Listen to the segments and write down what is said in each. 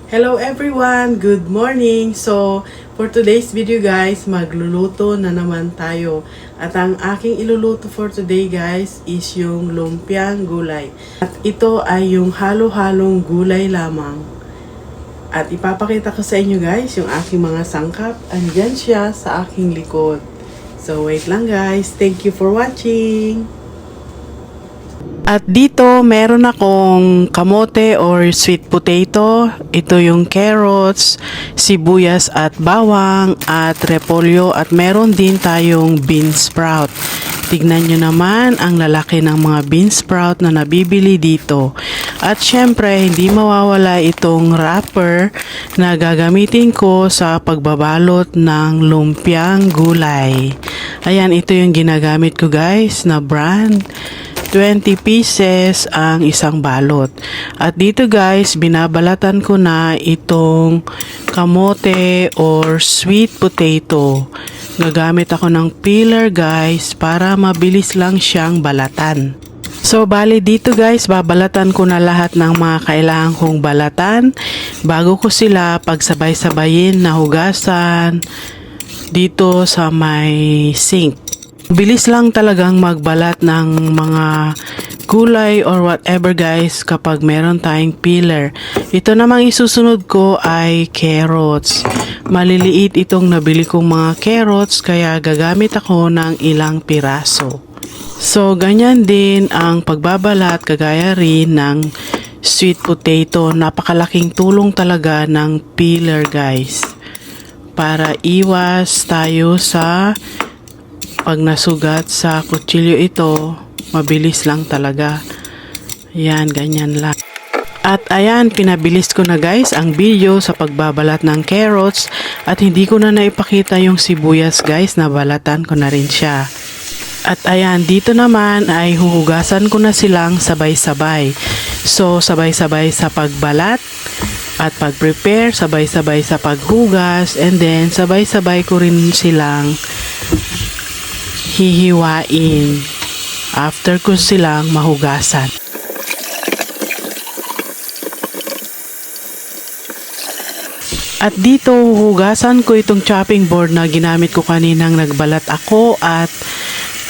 Hello everyone! Good morning! So, for today's video guys, magluluto na naman tayo. At ang aking iluluto for today guys is yung lumpiang gulay. At ito ay yung halo-halong gulay lamang. At ipapakita ko sa inyo guys yung aking mga sangkap. Andyan siya sa aking likod. So, wait lang guys. Thank you for watching! At dito, meron akong kamote or sweet potato. Ito yung carrots, sibuyas at bawang, at repolyo. At meron din tayong bean sprout. Tignan nyo naman ang lalaki ng mga bean sprout na nabibili dito. At syempre, hindi mawawala itong wrapper na gagamitin ko sa pagbabalot ng lumpiang gulay. Ayan, ito yung ginagamit ko guys na brand. 20 pieces ang isang balot. At dito guys, binabalatan ko na itong kamote or sweet potato. Gagamit ako ng peeler guys para mabilis lang siyang balatan. So bali dito guys, babalatan ko na lahat ng mga kailangan kong balatan bago ko sila pagsabay-sabayin na hugasan dito sa may sink. Bilis lang talagang magbalat ng mga gulay or whatever guys kapag meron tayong peeler. Ito namang isusunod ko ay carrots. Maliliit itong nabili kong mga carrots kaya gagamit ako ng ilang piraso. So ganyan din ang pagbabalat kagaya rin ng sweet potato. Napakalaking tulong talaga ng peeler guys. Para iwas tayo sa pag nasugat sa kutsilyo ito, mabilis lang talaga. Yan, ganyan lang. At ayan, pinabilis ko na guys ang video sa pagbabalat ng carrots at hindi ko na naipakita yung sibuyas guys, nabalatan ko na rin siya. At ayan, dito naman ay huhugasan ko na silang sabay-sabay. So, sabay-sabay sa pagbalat at pag-prepare, sabay-sabay sa paghugas, and then sabay-sabay ko rin silang hihiwain after ko silang mahugasan. At dito hugasan ko itong chopping board na ginamit ko kaninang nagbalat ako at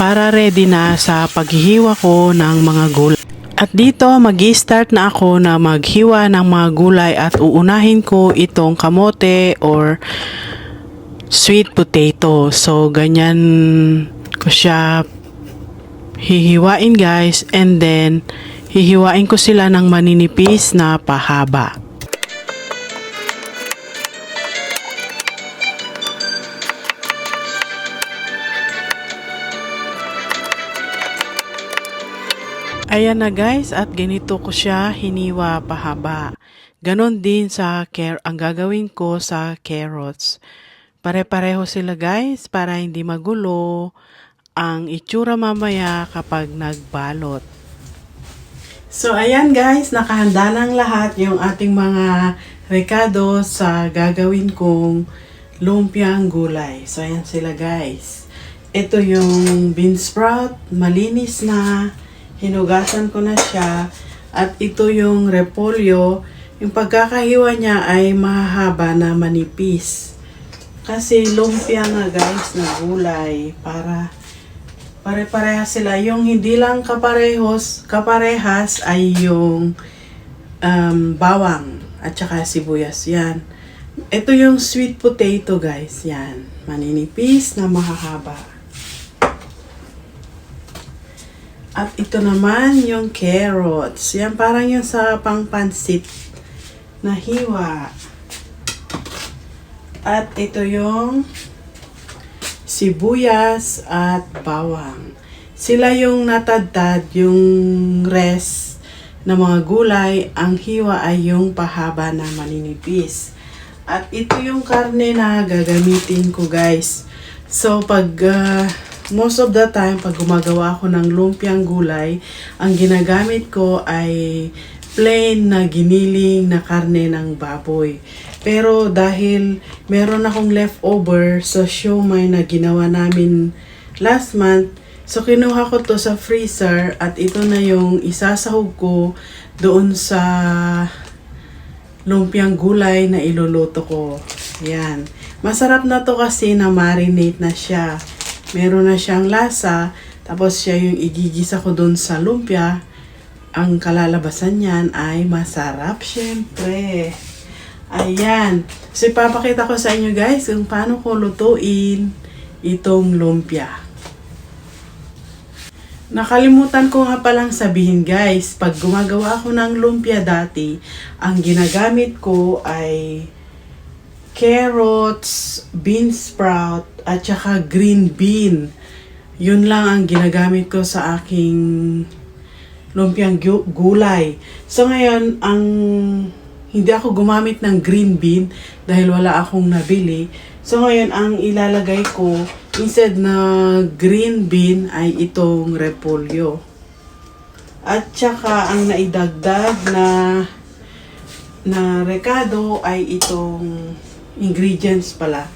para ready na sa paghihiwa ko ng mga gulay. At dito mag-i-start na ako na maghiwa ng mga gulay at uunahin ko itong kamote or sweet potato. So ganyan ko siya hihiwain guys, and then hihiwain ko sila ng maninipis na pahaba. Ayan na guys, at ganito ko siya hiniwa pahaba. Ganon din sa ang gagawin ko sa carrots. Pare-pareho sila guys para hindi magulo ang itsura mamaya kapag nagbalot. So ayan guys, nakahanda lang lahat yung ating mga rekado sa gagawin kong lumpiang gulay. So ayan sila guys. Ito yung bean sprout, malinis na, hinugasan ko na siya. At ito yung repolyo, yung pagkakahiwa niya ay mahahaba na manipis. Kasi lumpia nga guys na gulay para pare-parehas sila. Yung hindi lang kaparehas ay yung bawang at saka sibuyas. Yan. Ito yung sweet potato guys. Yan. Maninipis na mahahaba. At ito naman yung carrots. Yan parang yung sa pangpansit na hiwa. At ito yung sibuyas at bawang. Sila yung natadtad, yung rest na mga gulay. Ang hiwa ay yung pahaba na maninipis. At ito yung karne na gagamitin ko guys. So pag most of the time, pag gumagawa ako ng lumpiang gulay, ang ginagamit ko ay plain na giniling na karne ng baboy. Pero dahil meron akong leftover sa siomai na ginawa namin last month, so kinuha ko to sa freezer at ito na yung isasahog ko doon sa lumpiang gulay na iluluto ko. Yan. Masarap na to kasi na marinate na siya. Meron na siyang lasa. Tapos siya yung igigisa ko dun sa lumpia. Ang kalalabasan niyan ay masarap syempre. Ayan. So ipapakita ko sa inyo guys kung paano ko lutuin itong lumpia. Nakalimutan ko nga palang sabihin guys, pag gumagawa ako ng lumpia dati, ang ginagamit ko ay carrots, bean sprout, at saka green bean. Yun lang ang ginagamit ko sa aking lumpiang gulay. So ngayon, hindi ako gumamit ng green bean dahil wala akong nabili. So ngayon, ang ilalagay ko, instead na green bean ay itong repolyo. At saka ang naidagdag na rekado ay itong ingredients pala.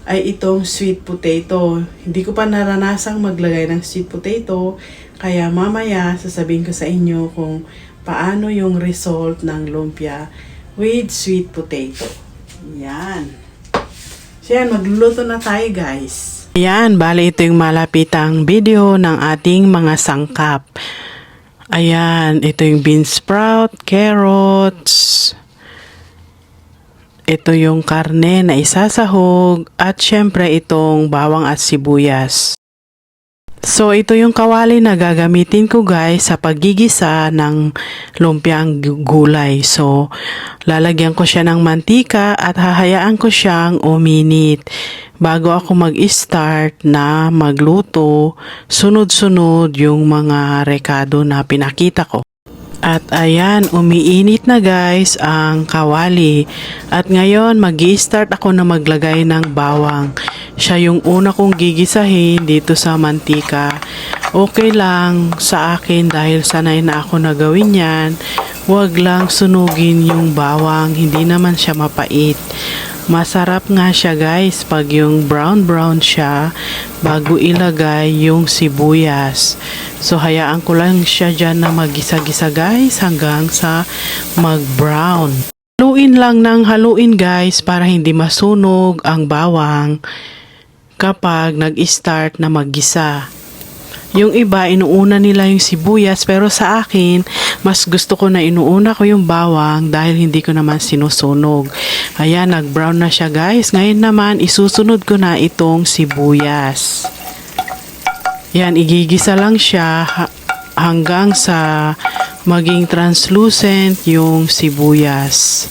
Ay itong sweet potato. Hindi ko pa naranasang maglagay ng sweet potato. Kaya mamaya sasabihin ko sa inyo kung paano yung result ng lumpia with sweet potato. Yan. So yan, magluluto na tayo guys. Ayan, bali ito yung malapitang video ng ating mga sangkap. Ayan, ito yung bean sprout, carrots. Ito yung karne na isasahog at syempre itong bawang at sibuyas. So ito yung kawali na gagamitin ko guys sa paggigisa ng lumpiang gulay. So lalagyan ko siya ng mantika at hahayaan ko siyang uminit. Bago ako mag-start na magluto, sunod-sunod yung mga rekado na pinakita ko. At ayan, umiinit na guys ang kawali. At ngayon, mag-i-start ako na maglagay ng bawang. Siya yung una kong gigisahin dito sa mantika. Okay lang sa akin dahil sanay na ako na gawin yan. Huwag lang sunugin yung bawang, hindi naman siya mapait. Masarap nga siya guys pag yung brown siya bago ilagay yung sibuyas. So hayaan ko lang siya dyan na magisa-gisa guys hanggang sa mag-brown. Haluin lang ng haluin guys para hindi masunog ang bawang kapag nag-start na maggisa. Yung iba, inuuna nila yung sibuyas, pero sa akin, mas gusto ko na inuuna ko yung bawang dahil hindi ko naman sinusunog. Ayan, nag-brown na siya guys. Ngayon naman, isusunod ko na itong sibuyas. Yan, igigisa lang siya hanggang sa maging translucent yung sibuyas.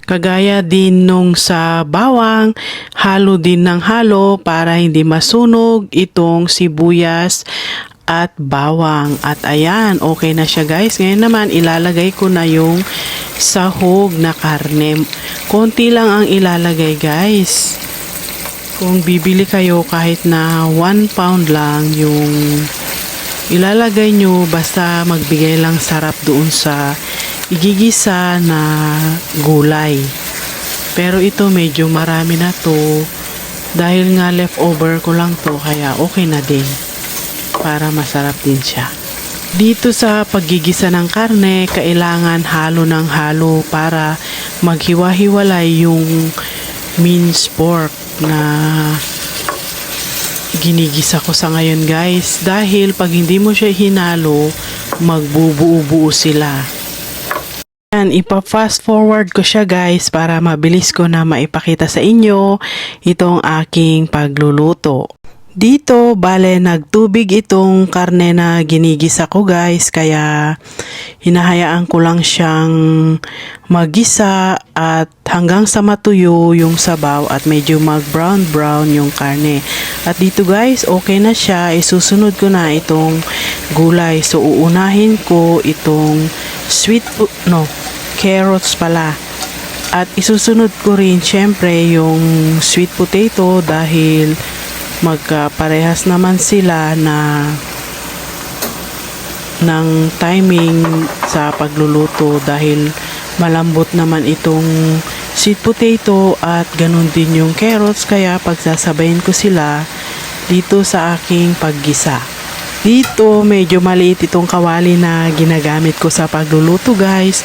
Kagaya din nung sa bawang, halo din ng halo para hindi masunog itong sibuyas at bawang. At ayan, okay na siya guys. Ngayon naman, ilalagay ko na yung sahog na karne. Konti lang ang ilalagay guys. Kung bibili kayo kahit na 1 pound lang yung ilalagay nyo, basta magbigay lang sarap doon sa igigisa na gulay. Pero ito medyo marami na to dahil nga leftover ko lang to, kaya okay na din para masarap din siya. Dito sa paggigisa ng karne, kailangan halo ng halo para maghiwa-hiwalay yung minced pork na ginigisa ko sa ngayon guys, dahil pag hindi mo siya hinalo, magbubuo-buo sila. Yan, ipa-fast forward ko siya guys para mabilis ko na maipakita sa inyo itong aking pagluluto. Dito, bale, nagtubig itong karne na ginigisa ko guys, kaya hinahayaan ko lang siyang magisa at hanggang sa matuyo yung sabaw at medyo mag-brown yung karne. At dito guys, okay na siya. Isusunod ko na itong gulay. So, uunahin ko itong carrots pala. At isusunod ko rin syempre yung sweet potato dahil magkaparehas naman sila ng timing sa pagluluto dahil malambot naman itong sweet potato at ganun din yung carrots, kaya pagsasabayin ko sila dito sa aking paggisa. Dito, medyo maliit itong kawali na ginagamit ko sa pagluluto guys.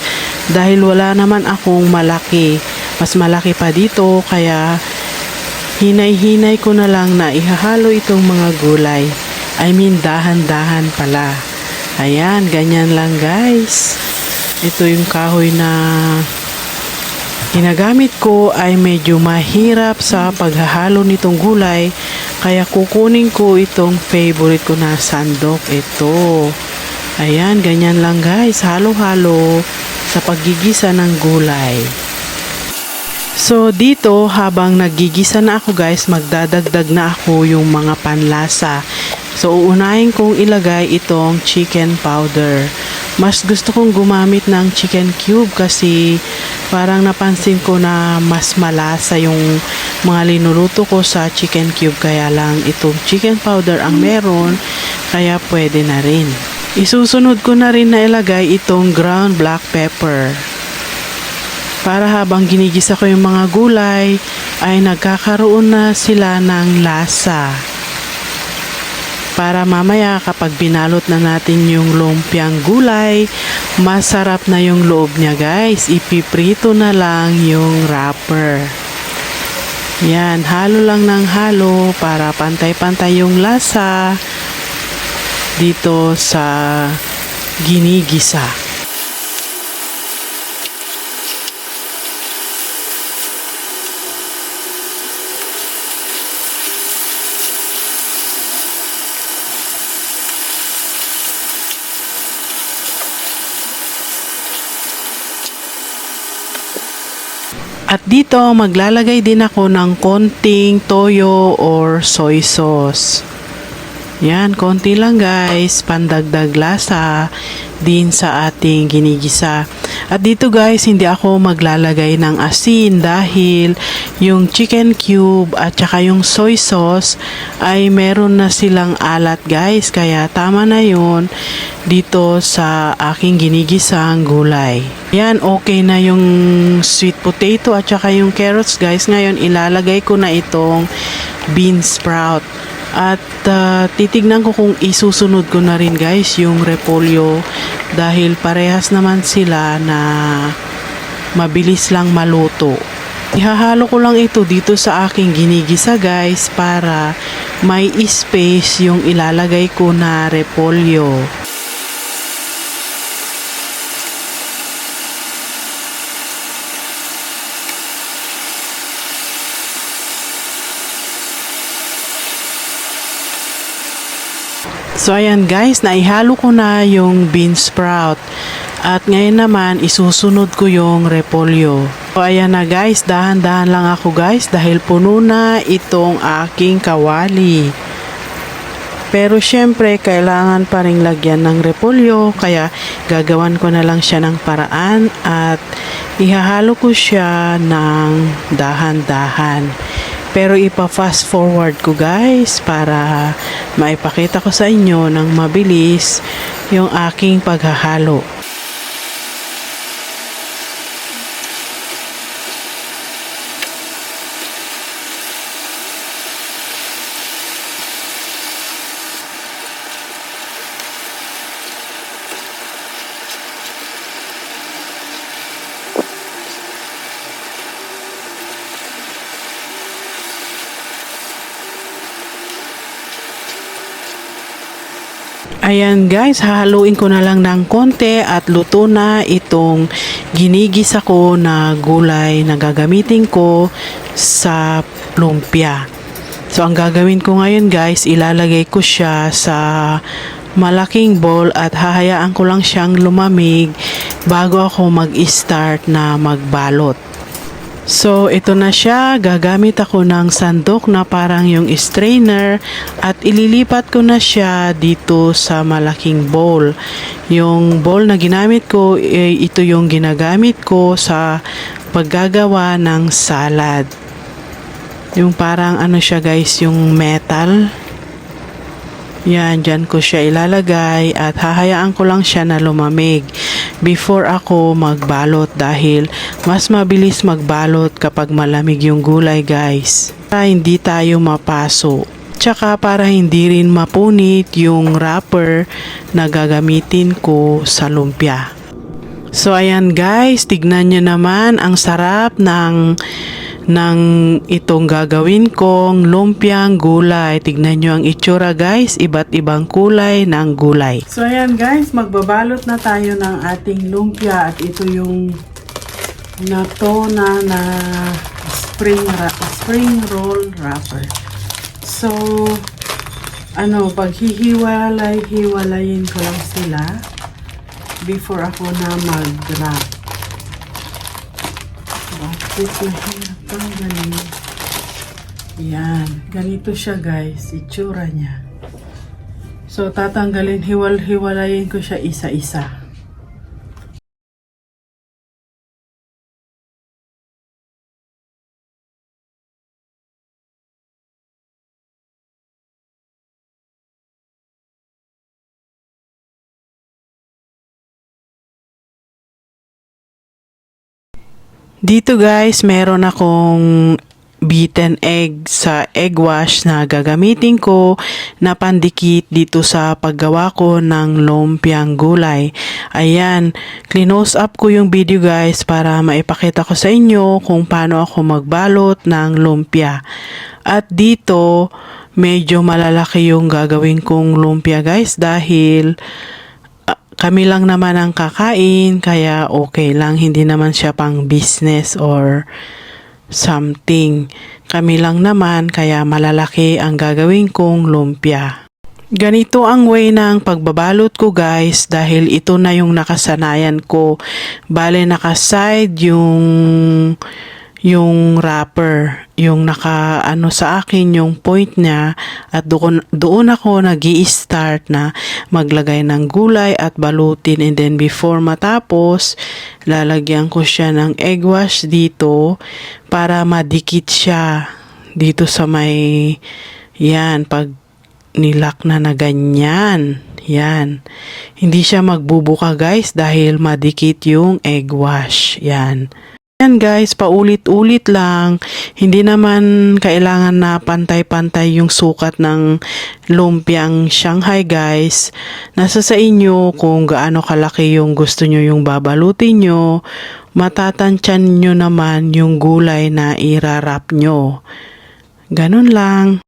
Dahil wala naman akong malaki. Mas malaki pa dito, kaya hinay-hinay ko na lang na ihahalo itong mga gulay. I mean, dahan-dahan pala. Ayan, ganyan lang guys. Ito yung kahoy na ginagamit ko ay medyo mahirap sa paghahalo nitong gulay. Kaya kukunin ko itong favorite ko na sandok. Ito. Ayan, ganyan lang guys. Halo-halo sa paggigisa ng gulay. So dito habang naggigisa na ako guys, magdadagdag na ako yung mga panlasa. So uunahin kong ilagay itong chicken powder. Mas gusto kong gumamit ng chicken cube kasi parang napansin ko na mas malasa yung mga linuluto ko sa chicken cube, kaya lang itong chicken powder ang meron, kaya pwede na rin. Isusunod ko na rin na ilagay itong ground black pepper. Para habang ginigisa ko yung mga gulay, ay nagkakaroon na sila ng lasa. Para mamaya kapag binalot na natin yung lumpiang gulay, masarap na yung loob niya guys. Ipiprito na lang yung wrapper. Yan, halo lang ng halo para pantay-pantay yung lasa dito sa ginigisa. At dito, maglalagay din ako ng konting toyo or soy sauce. Yan, konti lang guys, pandagdag lasa din sa ating ginigisa. At dito guys, hindi ako maglalagay ng asin dahil yung chicken cube at saka yung soy sauce ay meron na silang alat guys. Kaya tama na yun dito sa aking ginigisang gulay. Yan, okay na yung sweet potato at saka yung carrots guys. Ngayon, ilalagay ko na itong bean sprout. At titignan ko kung isusunod ko na rin guys yung repolyo dahil parehas naman sila na mabilis lang maluto. Ihahalo ko lang ito dito sa aking ginigisa guys para may space yung ilalagay ko na repolyo. So ayan guys, naihalo ko na yung bean sprout. At ngayon naman, isusunod ko yung repolyo. So ayan na guys, dahan-dahan lang ako guys dahil puno na itong aking kawali. Pero syempre, kailangan pa rin lagyan ng repolyo, kaya gagawan ko na lang siya ng paraan at ihahalo ko siya ng dahan-dahan. Pero ipa-fast forward ko guys para maipakita ko sa inyo ng mabilis yung aking paghahalo. Ayan guys, hahaluin ko na lang ng konti at luto na itong ginigisa ko na gulay na gagamitin ko sa lumpia. So ang gagawin ko ngayon guys, ilalagay ko siya sa malaking bowl at hahayaan ko lang siyang lumamig bago ako mag-start na magbalot. So, ito na siya. Gagamit ako ng sandok na parang yung strainer at ililipat ko na siya dito sa malaking bowl. Yung bowl na ginamit ko, ito yung ginagamit ko sa paggagawa ng salad. Yung parang ano siya guys, yung metal. Yan, dyan ko siya ilalagay at hahayaan ko lang siya na lumamig before ako magbalot dahil mas mabilis magbalot kapag malamig yung gulay guys. Para hindi tayo mapaso. saka para hindi rin mapunit yung wrapper na gagamitin ko sa lumpia. So ayan guys, tignan nyo naman ang sarap ng itong gagawin kong lumpiang gulay. Tignan nyo ang itsura guys, iba't ibang kulay ng gulay. So ayan guys, magbabalot na tayo ng ating lumpia at ito yung natona na spring roll wrapper. So paghihiwalayin ko lang sila before ako na mag-wrap. Bakit mahirap tanggalin? Yan. Ganito siya guys. Itsura niya. So, tatanggalin. Hiwalayin ko siya isa-isa. Dito guys, meron akong beaten egg sa egg wash na gagamitin ko na pandikit dito sa paggawa ko ng lumpiang gulay. Ayan, close up ko yung video guys para maipakita ko sa inyo kung paano ako magbalot ng lumpia. At dito, medyo malalaki yung gagawin kong lumpia guys dahil kami lang naman ang kakain, kaya okay lang. Hindi naman siya pang business or something. Kami lang naman, kaya malalaki ang gagawin kong lumpia. Ganito ang way ng pagbabalot ko guys dahil ito na yung nakasanayan ko. Bale nakaside yung wrapper, yung naka sa akin yung point niya at doon ako nag-i-start na maglagay ng gulay at balutin, and then before matapos lalagyan ko siya ng egg wash dito para madikit siya dito sa may yan, pag nilak na ganyan. Yan. Hindi siya magbubuka guys dahil madikit yung egg wash. Yan. Yan guys, paulit-ulit lang. Hindi naman kailangan na pantay-pantay yung sukat ng lumpiang Shanghai guys. Nasa sa inyo kung gaano kalaki yung gusto nyo yung babalutin nyo. Matatansyan nyo naman yung gulay na irarap nyo. Ganun lang.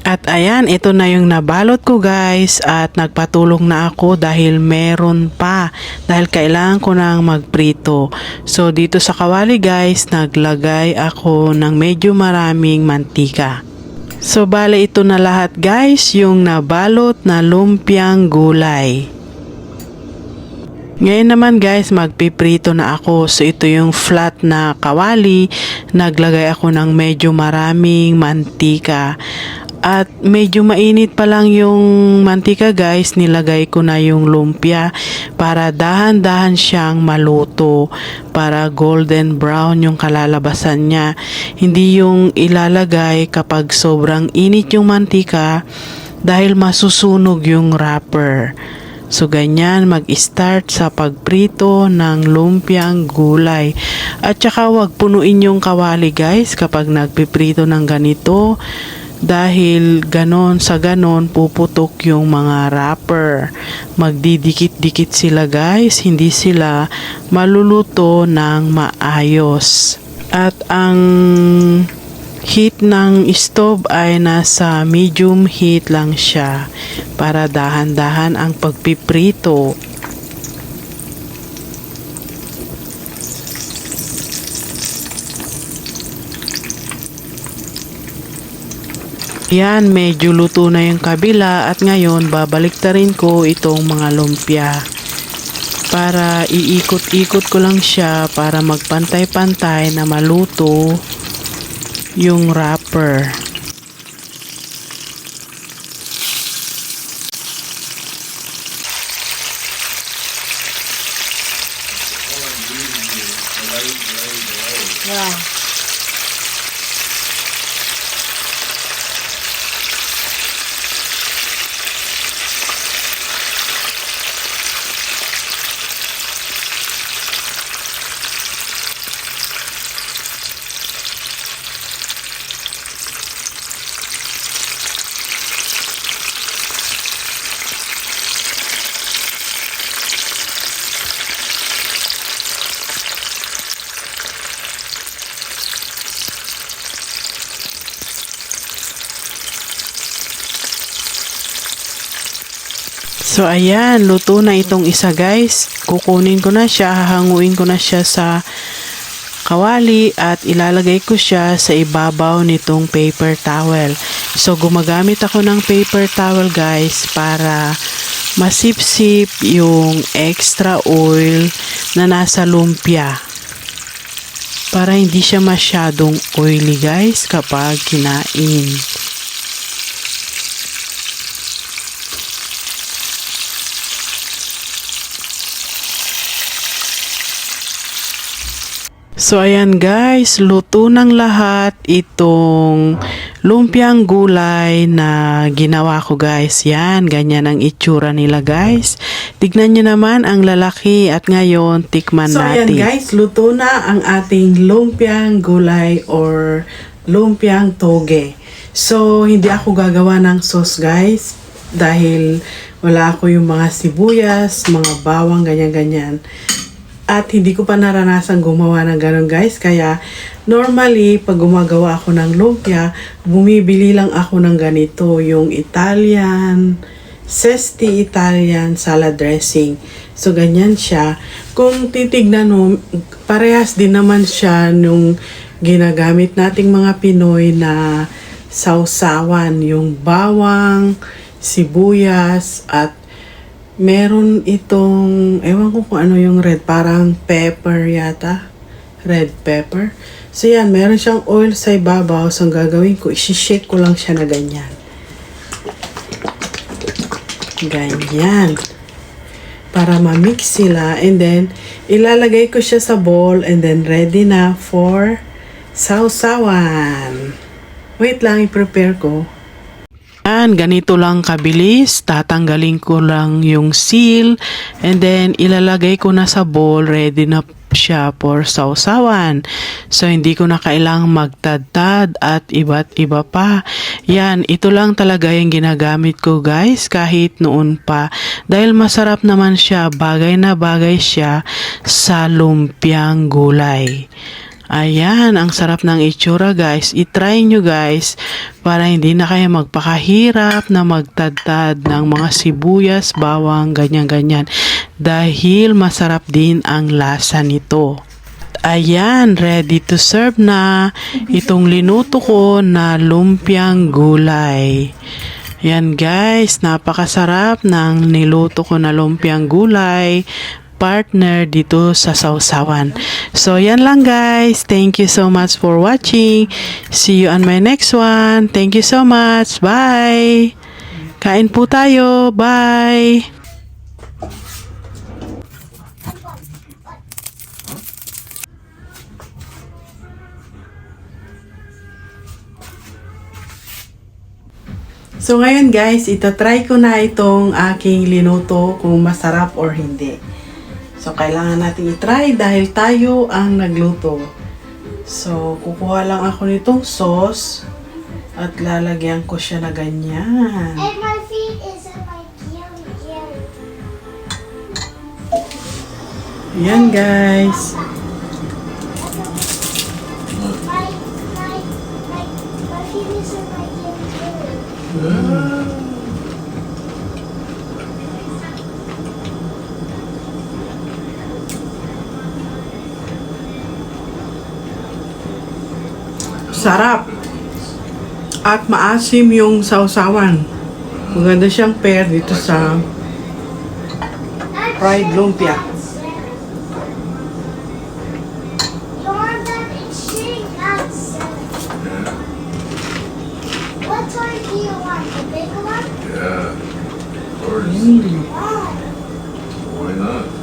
At ayan, ito na yung nabalot ko guys at nagpatulong na ako dahil meron pa. Dahil kailangan ko nang magprito. So dito sa kawali guys, naglagay ako ng medyo maraming mantika. So bale ito na lahat guys, yung nabalot na lumpiang gulay. Ngayon naman guys, magpiprito na ako. So ito yung flat na kawali. Naglagay ako ng medyo maraming mantika. At medyo mainit pa lang yung mantika guys, nilagay ko na yung lumpia para dahan-dahan siyang maluto, para golden brown yung kalalabasan niya. Hindi yung ilalagay kapag sobrang init yung mantika dahil masusunog yung wrapper. So ganyan mag-start sa pagprito ng lumpiang gulay. At saka wag punuin yung kawali guys kapag nagpiprito ng ganito. dahil sa ganon puputok yung mga wrapper. Magdidikit-dikit sila guys, hindi sila maluluto ng maayos. At ang heat ng stove ay nasa medium heat lang siya para dahan-dahan ang pagpiprito. Yan, medyo luto na yung kabila at ngayon babaliktarin ko itong mga lumpia. Para iikot-ikot ko lang siya para magpantay-pantay na maluto yung wrapper. Yeah. So ayan, luto na itong isa guys. Kukunin ko na siya, hahanguin ko na siya sa kawali at ilalagay ko siya sa ibabaw nitong paper towel. So gumagamit ako ng paper towel guys para masipsip yung extra oil na nasa lumpia. Para hindi siya masyadong oily guys kapag kinain. So ayan guys, luto ng lahat itong lumpiang gulay na ginawa ko guys. Yan, ganyan ang itsura nila guys. Tignan nyo naman ang lalaki at ngayon tikman natin. So ayan guys, luto na ang ating lumpiang gulay or lumpiang toge. So hindi ako gagawa ng sauce guys dahil wala ako yung mga sibuyas, mga bawang, ganyan-ganyan. At hindi ko pa naranasan gumawa ng ganun guys. Kaya normally pag gumagawa ako ng lumpia, bumibili lang ako ng ganito. Yung Italian, zesty Italian salad dressing. So ganyan siya. Kung titignan mo, parehas din naman siya nung ginagamit nating mga Pinoy na sausawan. Yung bawang, sibuyas at meron itong, ewan ko kung ano yung red, parang pepper yata. Red pepper. So yan, meron siyang oil sa ibabaw. So ang gagawin ko, isi-shake ko lang siya na ganyan. Ganyan. Para ma-mix sila. And then, ilalagay ko siya sa bowl. And then, ready na for sausawan. Wait lang, i-prepare ko. Yan, ganito lang kabilis. Tatanggalin ko lang yung seal and then ilalagay ko na sa bowl. Ready na siya for sausawan. So, hindi ko na kailangang magtadtad at iba't iba pa. Yan, ito lang talaga yung ginagamit ko guys kahit noon pa. Dahil masarap naman siya, bagay na bagay siya sa lumpiang gulay. Ayan, ang sarap ng itsura guys. I-try nyo guys para hindi na kayo magpakahirap na magtadtad ng mga sibuyas, bawang, ganyan-ganyan. Dahil masarap din ang lasa nito. Ayan, ready to serve na itong linuto ko na lumpiang gulay. Ayan guys, napakasarap ng niluto ko na lumpiang gulay. Partner dito sa sausawan. So, yan lang guys. Thank you so much for watching. See you on my next one. Thank you so much. Bye! Kain po tayo. Bye! So, ngayon guys, itatry ko na itong aking linuto kung masarap or hindi. So, kailangan natin i-try dahil tayo ang nagluto. So, kukuha lang ako nitong sauce. At lalagyan ko siya na ganyan. And my feet is in my jelly jelly. Yan guys. My feet is in my jelly jelly. Sarap. At maasim yung sausawan. Maganda siyang pair dito sa fried lumpia. What toy do you want? The big one? Yeah, of course. Why? Why not?